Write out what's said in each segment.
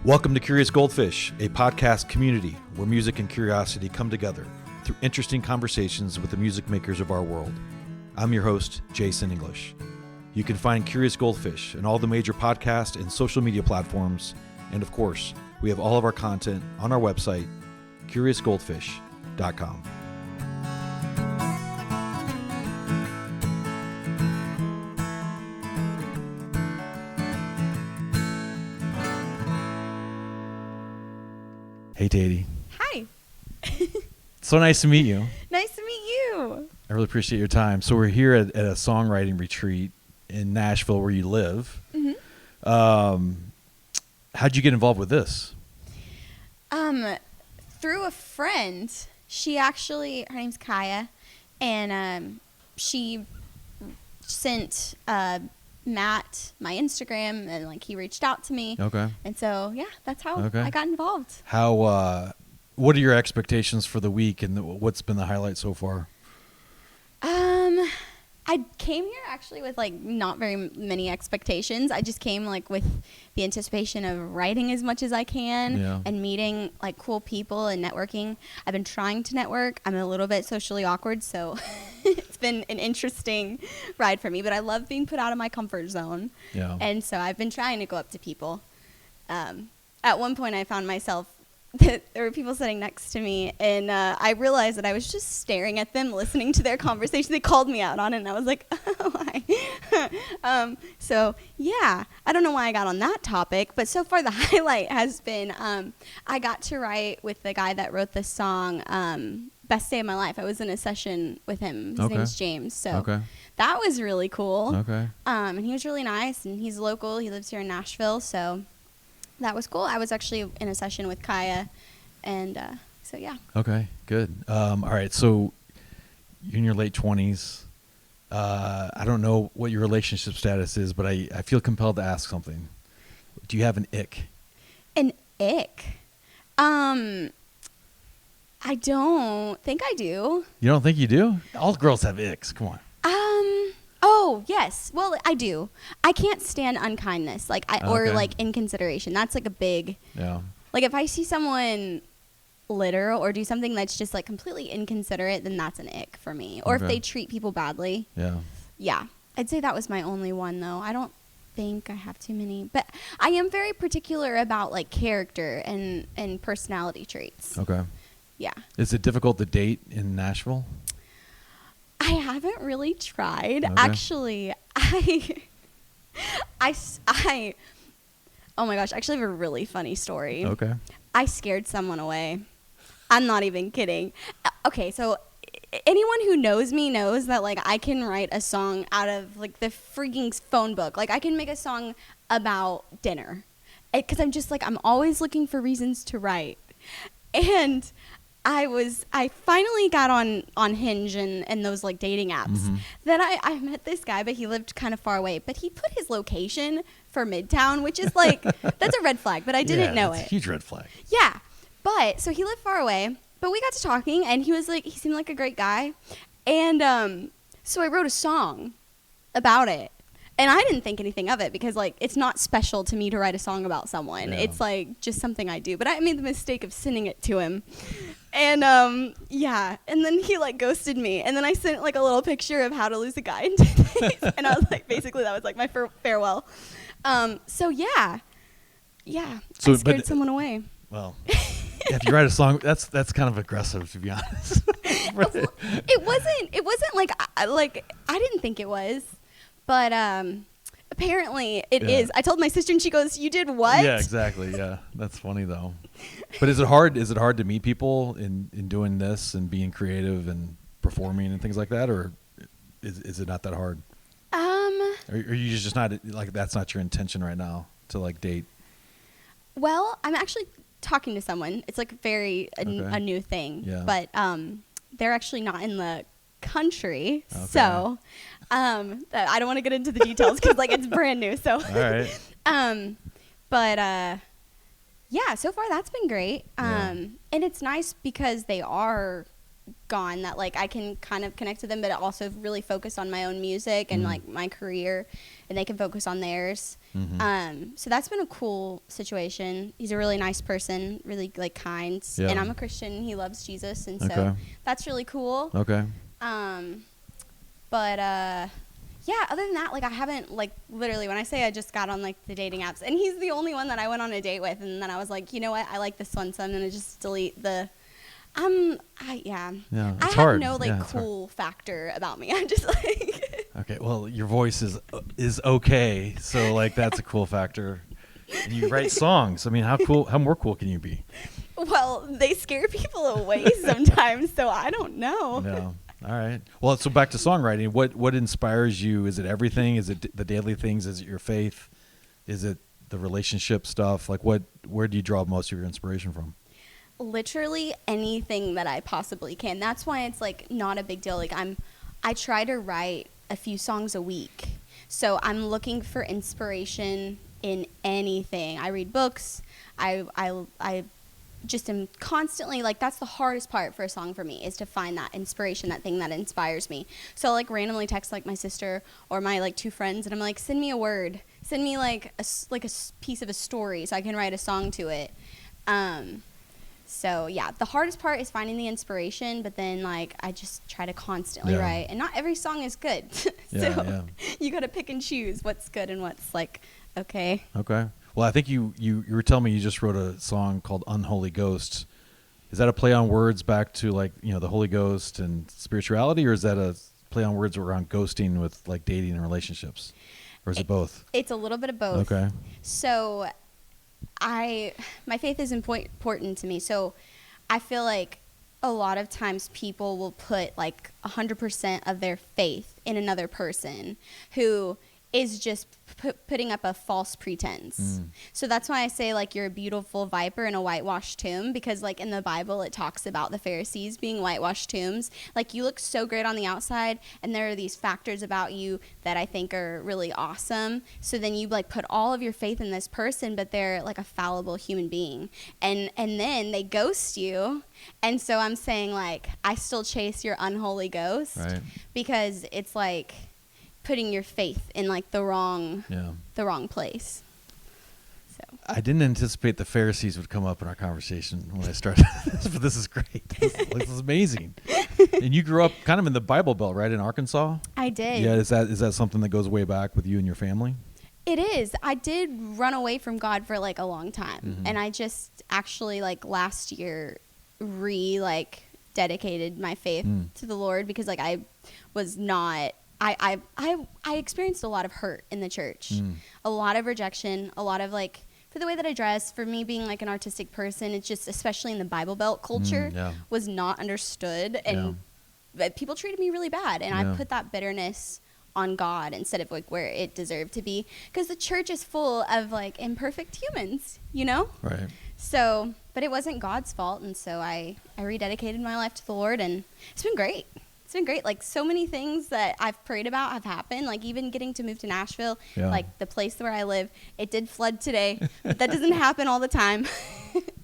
Welcome to Curious Goldfish, a podcast community where music and curiosity come together through interesting conversations with the music makers of our world. I'm your host, Jason English. You can find Curious Goldfish in all the major podcast and social media platforms. And of course, we have all of our content on our website, curiousgoldfish.com. Hey, Taydee. Hi. So nice to meet you. Nice to meet you. I really appreciate your time. So we're here at a songwriting retreat in Nashville where you live. Mm-hmm. How'd you get involved with this? Through a friend. She actually, her name's Kaya, and she sent Matt my Instagram, and like he reached out to me. Okay. And so yeah, that's how I got involved. How? What are your expectations for the week, and what's been the highlight so far? I came here actually with like not very many expectations. I just came like with the anticipation of writing as much as I can and meeting like cool people and networking. I've been trying to network. I'm a little bit socially awkward, so it's been an interesting ride for me, but I love being put out of my comfort zone. Yeah. And so I've been trying to go up to people. At one point I found myself that there were people sitting next to me, and I realized that I was just staring at them, listening to their conversation. They called me out on it, and I was like, oh, why? So, yeah, I don't know why I got on that topic, but so far the highlight has been I got to write with the guy that wrote the song Best Day of My Life. I was in a session with him. His name's James, so that was really cool. And he was really nice, and he's local. He lives here in Nashville, so that was cool. I was actually in a session with Kaya, and so yeah. Okay, good. All right, so you're in your late 20s. I don't know what your relationship status is, but I feel compelled to ask something. Do you have an ick? An ick? I don't think I do. You don't think you do? All girls have icks. Come on. Oh, yes. Well, I do. I can't stand unkindness, or like inconsideration. That's like a big. Yeah. Like if I see someone litter or do something that's just like completely inconsiderate, then that's an ick for me. Or if they treat people badly. Yeah. Yeah. I'd say that was my only one though. I don't think I have too many, but I am very particular about like character and personality traits. Okay. Yeah. Is it difficult to date in Nashville? I haven't really tried. Okay. Actually, I oh my gosh, I actually have a really funny story. Okay. I scared someone away. I'm not even kidding. Okay, so anyone who knows me knows that like I can write a song out of like the freaking phone book. Like I can make a song about dinner. Cuz I'm just like I'm always looking for reasons to write. And I finally got on Hinge and those like dating apps. Mm-hmm. Then I met this guy, but he lived kind of far away. But he put his location for Midtown, which is like, that's a red flag, but I didn't know it. It's a huge red flag. Yeah. But, so he lived far away, but we got to talking, and he seemed like a great guy. And so I wrote a song about it. And I didn't think anything of it because, like, it's not special to me to write a song about someone. Yeah. It's, like, just something I do. But I made the mistake of sending it to him. And, yeah. And then he, like, ghosted me. And then I sent, like, a little picture of how to lose a guy in 2 days. And I was like, basically, that was, like, my farewell. So, yeah. Yeah. So, I scared someone away. Well, yeah, if you write a song, that's kind of aggressive, to be honest. It wasn't, like, I didn't think it was. But apparently it is. I told my sister and she goes, "You did what?" Yeah, exactly. Yeah, that's funny though. But is it hard? Is it hard to meet people in doing this and being creative and performing and things like that, or is it not that hard? Or are you just not like that's not your intention right now to like date? Well, I'm actually talking to someone. It's like a new thing. Yeah. But they're actually not in the country, so I don't want to get into the details because like it's brand new. So, all right. But yeah, so far that's been great. And it's nice because they are gone that like I can kind of connect to them, but also really focus on my own music and like my career, and they can focus on theirs. So that's been a cool situation. He's a really nice person, really like kind, and I'm a Christian. He loves Jesus, and so that's really cool. But yeah, other than that, like I haven't, like literally when I say I just got on like the dating apps, and he's the only one that I went on a date with, and then I was like, you know what, I like this one, so I'm gonna just delete the I have no like cool factor about me. I'm just like okay, well your voice is okay, so like that's a cool factor. And you write songs. I mean, how more cool can you be? Well, they scare people away sometimes, so I don't know. No. All right. Well, so back to songwriting. What inspires you? Is it everything? Is it the daily things? Is it your faith? Is it the relationship stuff? Like where do you draw most of your inspiration from? Literally anything that I possibly can. That's why it's like not a big deal. Like I try to write a few songs a week. So I'm looking for inspiration in anything. I read books. I just am constantly like, that's the hardest part for a song for me, is to find that inspiration, that thing that inspires me. So I'll like randomly text like my sister or my like two friends, and I'm like, send me a word, send me like a piece of a story so I can write a song to it. So yeah, the hardest part is finding the inspiration, but then like I just try to constantly write, and not every song is good. You got to pick and choose what's good and what's like okay. Well, I think you were telling me you just wrote a song called Unholy Ghost. Is that a play on words back to like, you know, the Holy Ghost and spirituality, or is that a play on words around ghosting with like dating and relationships? Or is it both? It's a little bit of both. Okay. So my faith is important to me. So I feel like a lot of times people will put like 100% of their faith in another person who is just putting up a false pretense. So that's why I say like you're a beautiful viper in a whitewashed tomb, because like in the Bible it talks about the Pharisees being whitewashed tombs. Like you look so great on the outside, and there are these factors about you that I think are really awesome. So then you like put all of your faith in this person, but they're like a fallible human being, and then they ghost you. And so I'm saying like I still chase your unholy ghost, because it's like putting your faith in like the wrong place. So I didn't anticipate the Pharisees would come up in our conversation when I started this, but this is great. This is amazing. And you grew up kind of in the Bible Belt, right, in Arkansas? I did. Yeah, is that something that goes way back with you and your family? It is. I did run away from God for like a long time, and I just actually like last year dedicated my faith to the Lord, because like I was not. I experienced a lot of hurt in the church, a lot of rejection, a lot of like, for the way that I dress, for me being like an artistic person, it's just, especially in the Bible Belt culture, was not understood, and people treated me really bad, and I put that bitterness on God instead of like where it deserved to be, because the church is full of like imperfect humans, you know? Right. So, but it wasn't God's fault, and so I rededicated my life to the Lord, and it's been great. It's been great. Like so many things that I've prayed about have happened. Like even getting to move to Nashville, like the place where I live, it did flood today, but that doesn't happen all the time.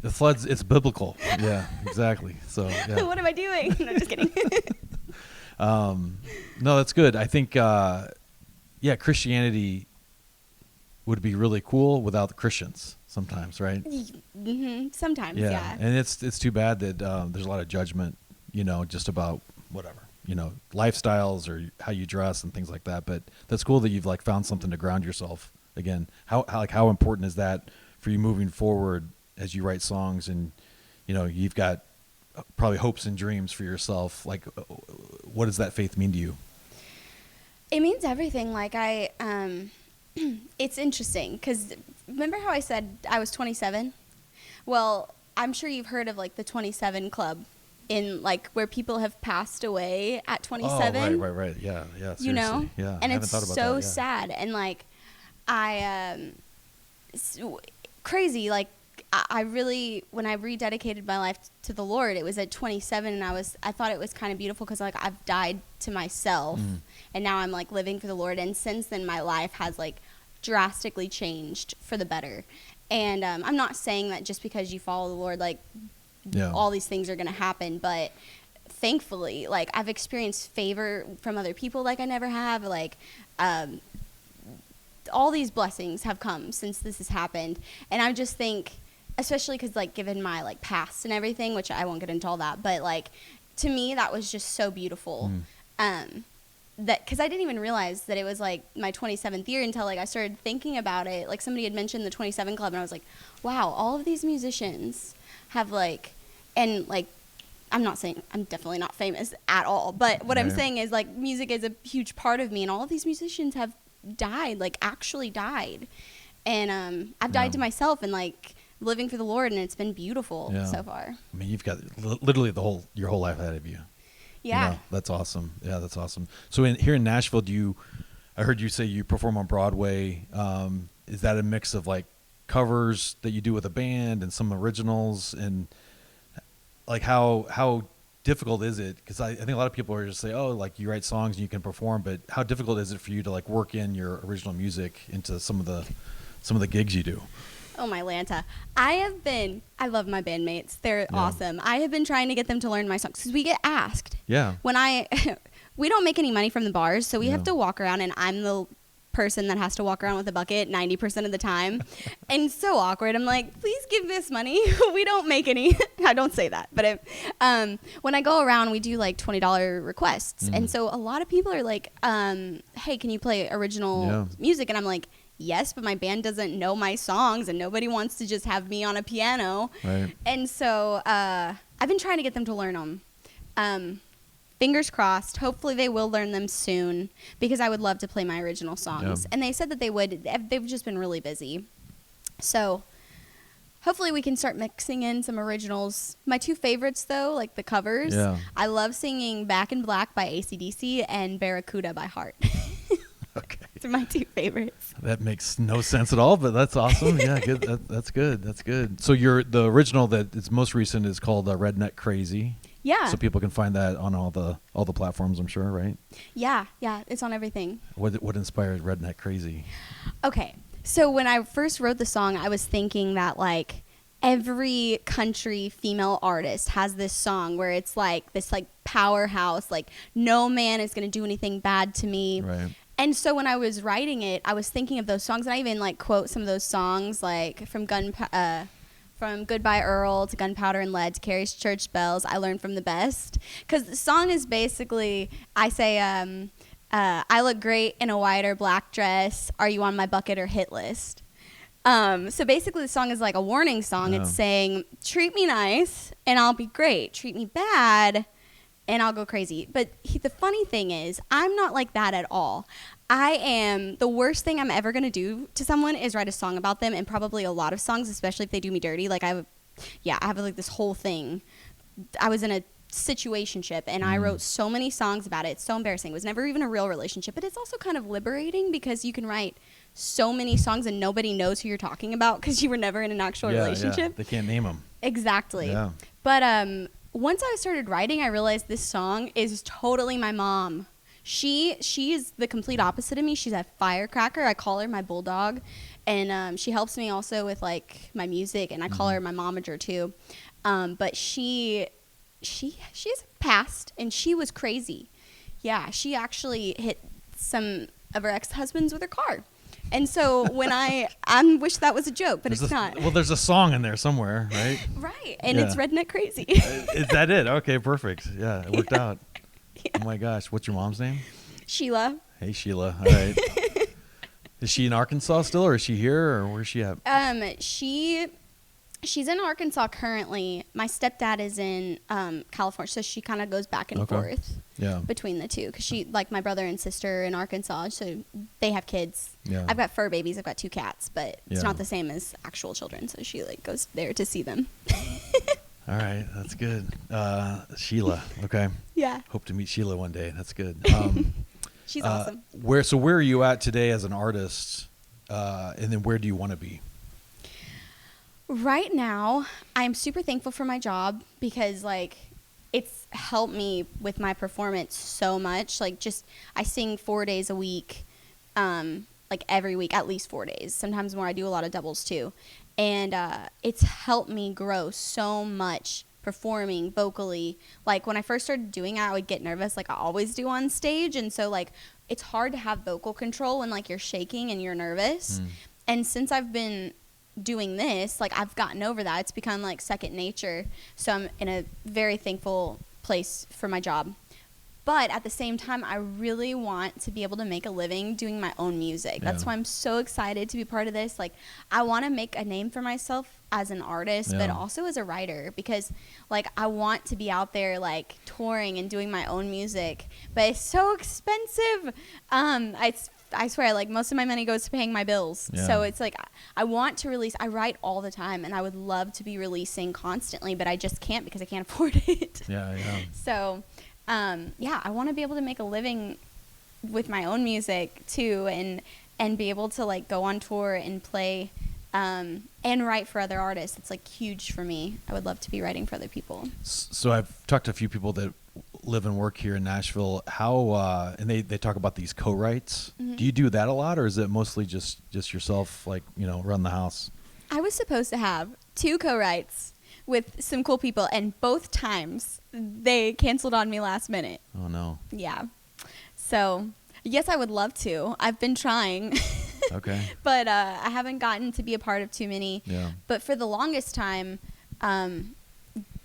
The floods, it's biblical. Yeah, exactly. So what am I doing? No, just kidding. No, that's good. I think, Christianity would be really cool without the Christians sometimes, right? Sometimes, yeah. And it's too bad that there's a lot of judgment, you know, just about whatever, you know, lifestyles or how you dress and things like that. But that's cool that you've like found something to ground yourself again. How important is that for you moving forward as you write songs, and, you know, you've got probably hopes and dreams for yourself? Like, what does that faith mean to you? It means everything. Like it's interesting, because remember how I said I was 27? Well, I'm sure you've heard of like the 27 Club, in like where people have passed away at 27. Oh, right. Yeah. Seriously. You know? Yeah. And it's so sad. And like, crazy. Like I really, when I rededicated my life to the Lord, it was at 27, and I thought it was kind of beautiful, because like I've died to myself, and now I'm like living for the Lord. And since then my life has like drastically changed for the better. And I'm not saying that just because you follow the Lord, like all these things are going to happen, but thankfully, like, I've experienced favor from other people like I never have. Like, all these blessings have come since this has happened. And I just think, especially because, like, given my, like, past and everything, which I won't get into all that, but, like, to me, that was just so beautiful. That, because I didn't even realize that it was, like, my 27th year until, like, I started thinking about it. Like, somebody had mentioned the 27 Club, and I was like, wow, all of these musicians have, like, and, like, I'm not saying I'm definitely not famous at all, but what I'm saying is, like, music is a huge part of me, and all of these musicians have died, like, actually died. And I've died to myself and, like, living for the Lord, and it's been beautiful so far. I mean, you've got literally your whole life ahead of you. Yeah. You know, that's awesome. Yeah, that's awesome. So here in Nashville, I heard you say you perform on Broadway. Is that a mix of, like, covers that you do with a band and some originals? And, like, how difficult is it? Because I think a lot of people are just say, oh, like, you write songs and you can perform, but how difficult is it for you to, like, work in your original music into some of the gigs you do? Oh, my Lanta. I love my bandmates. They're awesome. I have been trying to get them to learn my songs because we get asked. Yeah. We don't make any money from the bars, so we have to walk around, and I'm the person that has to walk around with a bucket 90% of the time. And it's so awkward. I'm like, please give this money. We don't make any. I don't say that. But when I go around, we do, like, $20 requests. And so a lot of people are like, hey, can you play original music? And I'm like, yes, but my band doesn't know my songs, and nobody wants to just have me on a piano. Right. And so I've been trying to get them to learn them. Fingers crossed. Hopefully they will learn them soon, because I would love to play my original songs. And they said that they would. They've just been really busy. So hopefully we can start mixing in some originals. My two favorites, though, like the covers, I love singing Back in Black by AC/DC and Barracuda by Heart. Okay. Those are my two favorites. That makes no sense at all, but that's awesome. Yeah, good. That's good. That's good. So the original that is most recent is called Redneck Crazy. Yeah. So people can find that on all the platforms, I'm sure, right? Yeah, it's on everything. What inspired Redneck Crazy? Okay, so when I first wrote the song, I was thinking that, like, every country female artist has this song where it's like this, like, powerhouse, like, no man is going to do anything bad to me. Right. And so when I was writing it, I was thinking of those songs, and I even, like, quote some of those songs, like from Goodbye Earl to Gunpowder and Lead to Carrie's Church Bells, I learned from the best. Because the song is basically, I say, I look great in a white or black dress. Are you on my bucket or hit list? So basically the song is like a warning song. It's saying, treat me nice and I'll be great. Treat me bad and I'll go crazy. But the funny thing is, I'm not like that at all. The worst thing I'm ever going to do to someone is write a song about them, and probably a lot of songs, especially if they do me dirty. Like, I have like this whole thing. I was in a situationship, and I wrote so many songs about it. It's so embarrassing. It was never even a real relationship, but it's also kind of liberating because you can write so many songs and nobody knows who you're talking about because you were never in an actual relationship. They can't name them. Exactly. Yeah. But once I started writing, I realized this song is totally my mom. She is the complete opposite of me. She's a firecracker. I call her my bulldog, and she helps me also with, like, my music, and I call her my momager too. But she has passed, and she was crazy. Yeah, she actually hit some of her ex-husbands with her car. And so when I wish that was a joke, but it's not. Well, there's a song in there somewhere, right? Right, and it's Redneck Crazy. Is that it? Okay, perfect. Yeah, it worked out. Yeah. Oh my gosh, what's your mom's name? Sheila. Hey, Sheila. All right. Is she in Arkansas still, or is she here, or where's she at? She's in Arkansas currently. My stepdad is in California, so she kind of goes back and forth between the two. Because she, like, my brother and sister in Arkansas, so they have kids. Yeah. I've got fur babies. I've got 2 cats, but it's not the same as actual children. So she, like, goes there to see them. All right, that's good. Sheila, okay. Yeah. Hope to meet Sheila one day. That's good. She's awesome. Where are you at today as an artist, and then where do you want to be? Right now, I'm super thankful for my job because, like, it's helped me with my performance so much. Like, just I sing 4 days a week, like every week, at least 4 days. Sometimes more. I do a lot of doubles too. And it's helped me grow so much performing vocally. Like when I first started doing it, I would get nervous like I always do on stage. And so like it's hard to have vocal control when like you're shaking and you're nervous. And since I've been doing this, like I've gotten over that. It's become like second nature. So I'm in a very thankful place for my job. But at the same time, I really want to be able to make a living doing my own music. That's why I'm so excited to be part of this. Like, I want to make a name for myself as an artist, but also as a writer, because, like, I want to be out there, like, touring and doing my own music. But it's so expensive. I swear, like, most of my money goes to paying my bills. So it's like, I want to release. I write all the time, and I would love to be releasing constantly, but I just can't because I can't afford it. So... I want to be able to make a living with my own music too, and be able to like go on tour and play, and write for other artists. It's like huge for me. I would love to be writing for other people. So I've talked to a few people that live and work here in Nashville. How and they talk about these co-writes. Do you do that a lot, or is it mostly just yourself, like, you know, run the house? I was supposed to have 2 co-writes with some cool people, and both times they canceled on me last minute. Oh no. Yeah. So yes, I would love to. I've been trying. Okay. But I haven't gotten to be a part of too many. Yeah. But for the longest time,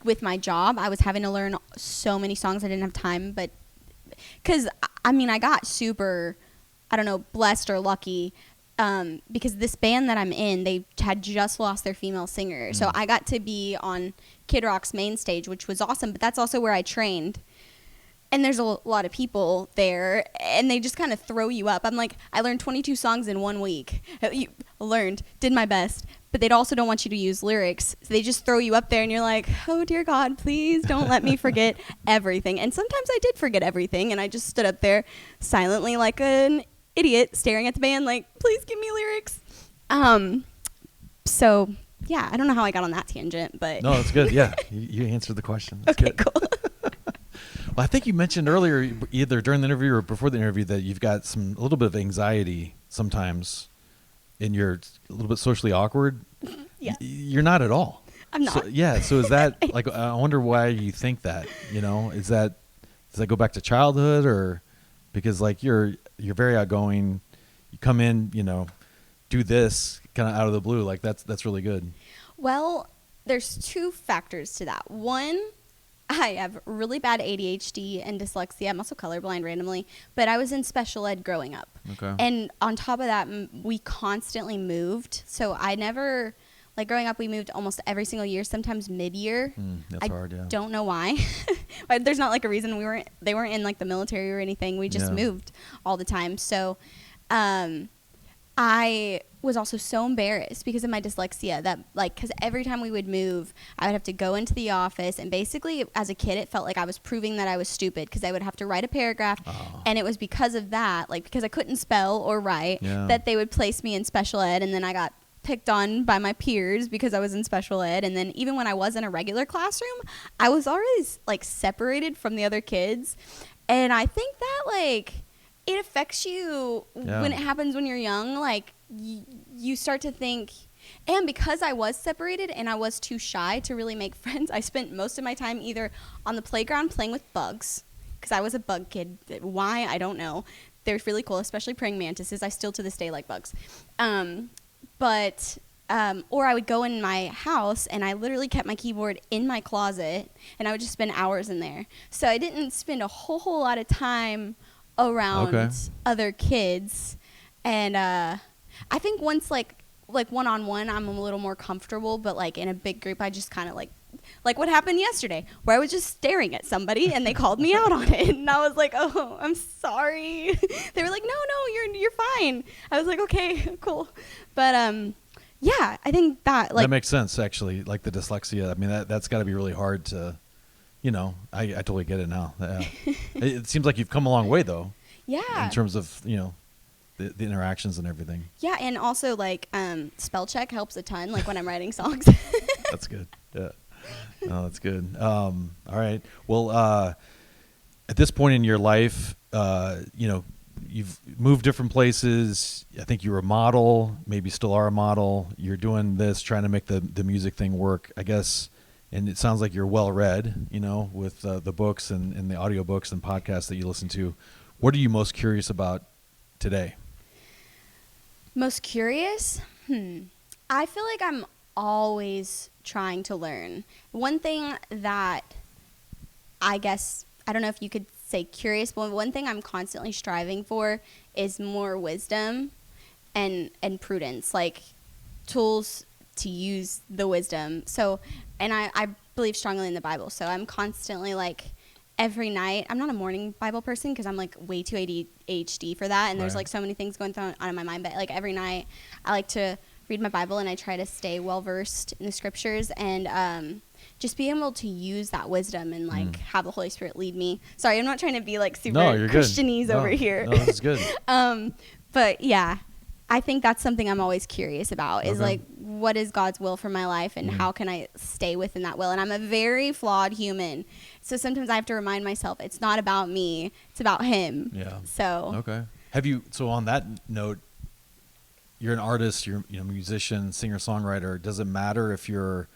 with my job, I was having to learn so many songs I didn't have time. But because I mean, I got super, I don't know, blessed or lucky. Because this band that I'm in, they had just lost their female singer. So I got to be on Kid Rock's main stage, which was awesome, but that's also where I trained. And there's a lot of people there, and they just kind of throw you up. I'm like, I learned 22 songs in 1 week. Did my best, but they also don't want you to use lyrics. So they just throw you up there, and you're like, oh, dear God, please don't let me forget everything. And sometimes I did forget everything, and I just stood up there silently like an idiot staring at the band like, please give me lyrics. So yeah, I don't know how I got on that tangent, but no, that's good. Yeah, you answered the question. That's okay, good. cool. Well, I think you mentioned earlier, either during the interview or before the interview, that you've got a little bit of anxiety sometimes, and you're a little bit socially awkward. Yeah. You're not at all. I'm not. So is that like, I wonder why you think that, you know, does that go back to childhood, or because like you're very outgoing, you come in, you know, do this kind of out of the blue, like that's really good. Well, there's 2 factors to that. One, I have really bad ADHD and dyslexia. I'm also colorblind randomly, but I was in special ed growing up. Okay. And on top of that, we constantly moved. So I never, like growing up, we moved almost every single year, sometimes mid-year. That's hard, yeah. Don't know why. There's not like a reason. They weren't in like the military or anything. We just moved all the time. So I was also so embarrassed because of my dyslexia that, like, because every time we would move, I would have to go into the office, and basically as a kid it felt like I was proving that I was stupid because I would have to write a paragraph, and it was because of that, like because I couldn't spell or write, that they would place me in special ed, and then I got picked on by my peers because I was in special ed. And then even when I was in a regular classroom, I was always like separated from the other kids, and I think that like it affects you when it happens when you're young. Like you start to think, and because I was separated and I was too shy to really make friends, I spent most of my time either on the playground playing with bugs, because I was a bug kid. Why? I don't know. They're really cool, especially praying mantises. I still to this day like bugs. Or I would go in my house, and I literally kept my keyboard in my closet, and I would just spend hours in there. So I didn't spend a whole lot of time around other kids. And I think once like one-on-one, I'm a little more comfortable, but like in a big group, I just kind of like what happened yesterday, where I was just staring at somebody and they called me out on it, and I was like, oh, I'm sorry. They were like, no, you're fine. I was like, okay, cool. But yeah, I think that like that makes sense, actually. Like the dyslexia, I mean, that's got to be really hard to, you know, I totally get it now. It seems like you've come a long way though. Yeah. In terms of, you know, the interactions and everything. Yeah, and also like spell check helps a ton, like when I'm writing songs. That's good. Yeah. No, that's good. All right. Well, at this point in your life, you know, you've moved different places. I think you were a model, maybe still are a model. You're doing this, trying to make the music thing work. I guess and it sounds like you're well read, with the books and the audiobooks and podcasts that you listen to. What are you most curious about today? Most curious? I feel like I'm always trying to learn. One thing that I guess, I don't know if you could say curious, but one thing I'm constantly striving for is more wisdom and prudence, like tools to use the wisdom. So, and I believe strongly in the Bible. So I'm constantly like every night, I'm not a morning Bible person because I'm like way too ADHD for that. And there's like so many things going on in my mind. But like every night I like to read my Bible and I try to stay well versed in the scriptures and just being able to use that wisdom and like have the Holy Spirit lead me. Sorry, I'm not trying to be like super Christianese over here. No, that's good. But yeah, I think that's something I'm always curious about is like, what is God's will for my life and how can I stay within that will? And I'm a very flawed human. So sometimes I have to remind myself, it's not about me, it's about him. Yeah. So. Okay. So on that note, you're an artist, you're a musician, singer-songwriter. Does it matter if you're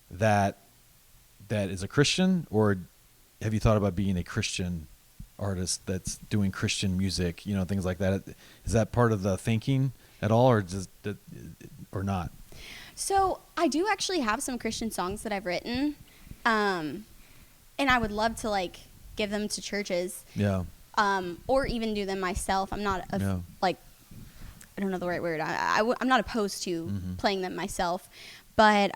that is a Christian, or have you thought about being a Christian artist that's doing Christian music, things like that? Is that part of the thinking at all, or not? So I do actually have some Christian songs that I've written, and I would love to like give them to churches. Yeah. Or even do them myself. I'm not like, I don't know the right word. I'm not opposed to playing them myself, but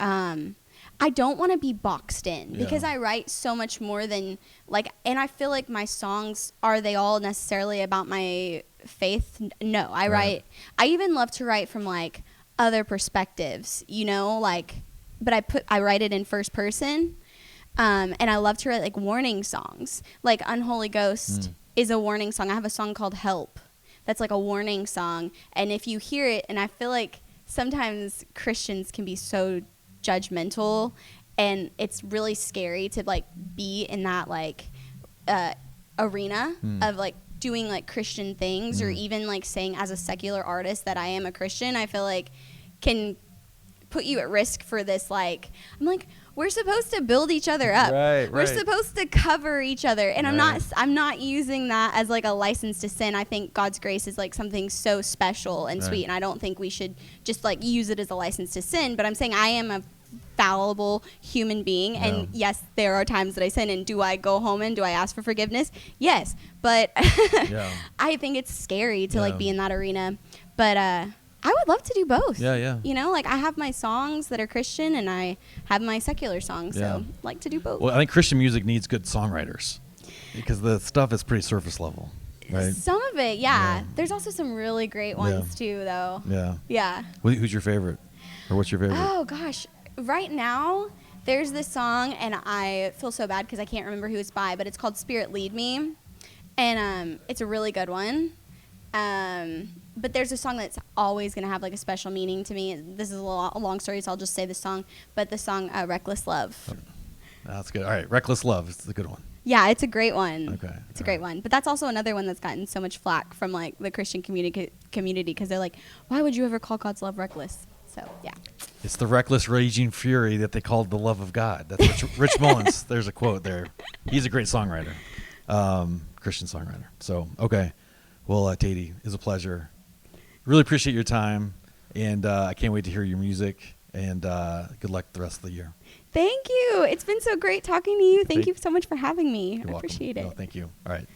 I don't want to be boxed in because I write so much more than like, and I feel like my songs, are they all necessarily about my faith? No, I even love to write from like other perspectives, like, but I write it in first person. And I love to write like warning songs, like Unholy Ghost is a warning song. I have a song called Help. That's like a warning song. And if you hear it, and I feel like sometimes Christians can be so judgmental and it's really scary to like be in that like arena of like doing like Christian things or even like saying as a secular artist that I am a Christian. I feel like can put you at risk for this. Like, I'm like, we're supposed to build each other up. We're supposed to cover each other. And I'm not using that as like a license to sin. I think God's grace is like something so special and sweet. And I don't think we should just like use it as a license to sin. But I'm saying I am a fallible human being. And yes, there are times that I sin. And do I go home and do I ask for forgiveness? Yes. But I think it's scary to like be in that arena. But I would love to do both. Like I have my songs that are Christian and I have my secular songs. So I like to do both. Well, I think Christian music needs good songwriters because the stuff is pretty surface level, right? Some of it, There's also some really great ones too, though. Yeah. Who's your favorite? Or what's your favorite? Oh, gosh. Right now, there's this song, and I feel so bad because I can't remember who it's by, but it's called Spirit Lead Me. And it's a really good one. But there's a song that's always going to have like a special meaning to me. This is a long story, so I'll just say the song. But the song Reckless Love. That's good. All right. Reckless Love is a good one. Yeah, it's a great one. Okay. It's a great one. But that's also another one that's gotten so much flack from like the Christian community because they're like, why would you ever call God's love reckless? So, yeah. It's the reckless raging fury that they called the love of God. That's Rich Mullins. There's a quote there. He's a great songwriter, Christian songwriter. So, okay. Well, Taydee, it's a pleasure. Really appreciate your time, and I can't wait to hear your music, and good luck the rest of the year. Thank you. It's been so great talking to you. Thank you so much for having me. You're welcome. Appreciate it. No, thank you. All right.